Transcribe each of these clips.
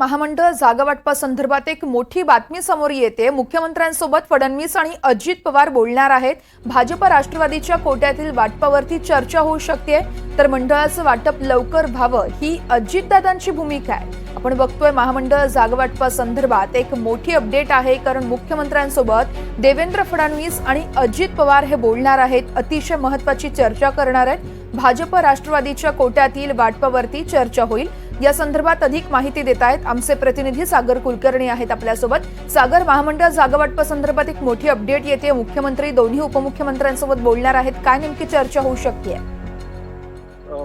महामंडळ जागा वाटपासंदर्भात एक मोठी बातमी समोर येते। मुख्यमंत्र्यांसोबत फडणवीस आणि अजित पवार बोलणार आहेत। भाजप राष्ट्रवादीच्या कोट्यातील वाटपावरती चर्चा होऊ शकते, तर मंडळाचं वाटप लवकर व्हावं ही अजितदादांची भूमिका आहे। आपण बघतोय महामंडळ जागा वाटपासंदर्भात एक मोठी अपडेट आहे, कारण मुख्यमंत्र्यांसोबत देवेंद्र फडणवीस आणि अजित पवार हे बोलणार आहेत, अतिशय महत्त्वाची चर्चा करणार आहेत। भाजप राष्ट्रवादीच्या कोट्यातील वाटपावरती चर्चा होईल। या संदर्भात अधिक माहिती देत आहेत आमचे प्रतिनिधी सागर कुलकर्णी आहेत आपल्यासोबत। सागर, महामंडळ जागा वाटपासंदर्भात एक मोठी अपडेट येते। मुख्यमंत्री दोन्ही उपमुख्यमंत्र्यांसोबत बोलणार आहेत, काय नेमकी चर्चा होऊ शकते?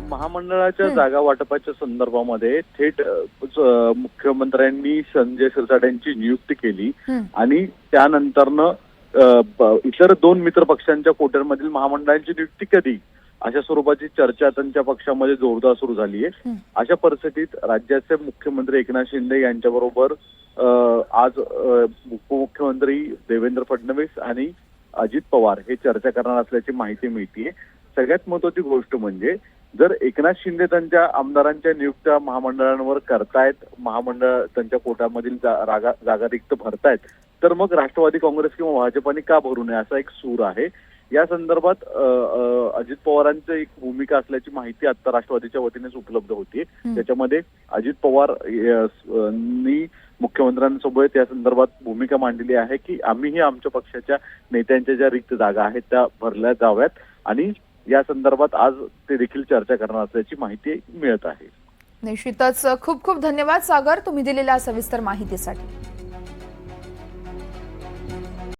महामंडळाच्या जागा वाटपाच्या संदर्भामध्ये थेट मुख्यमंत्र्यांनी संजय शिरसाट यांची नियुक्ती केली आणि त्यानंतरनं इतर दोन मित्र पक्षांच्या कोट्यांमधील महामंडळांची नियुक्ती कधी, अशा स्वरूपाची चर्चा त्यांच्या पक्षामध्ये जोरदार सुरू झाली आहे। अशा परिस्थितीत राज्याचे मुख्यमंत्री एकनाथ शिंदे यांच्याबरोबर आज उपमुख्यमंत्री देवेंद्र फडणवीस आणि अजित पवार हे चर्चा करणार असल्याची माहिती मिळते। सगळ्यात महत्त्वाची गोष्ट म्हणजे जर एकनाथ शिंदे त्यांच्या आमदारांच्या नियुक्त्या महामंडळांवर करतायत, महामंडळ त्यांच्या कोट्यामधील जागा रिक्त भरतायत, तर मग राष्ट्रवादी काँग्रेस किंवा भाजपाने का भरू नये असा एक सूर आहे। या संदर्भात अजित पवारांची एक भूमिका असल्याची माहिती आता राष्ट्रवादीच्या वतीनेच उपलब्ध होती। त्याच्यामध्ये अजित पवार मुख्यमंत्र्यांसोबत या संदर्भात भूमिका मांडलेली आहे की आम्हीही आमच्या पक्षाच्या नेत्यांच्या ज्या रिक्त जागा आहेत त्या भरल्या जाव्यात आणि या संदर्भात आज ते देखील चर्चा करणार असल्याची माहिती मिळत आहे। निश्चितच खूप खूप धन्यवाद सागर, तुम्ही दिलेल्या सविस्तर माहितीसाठी।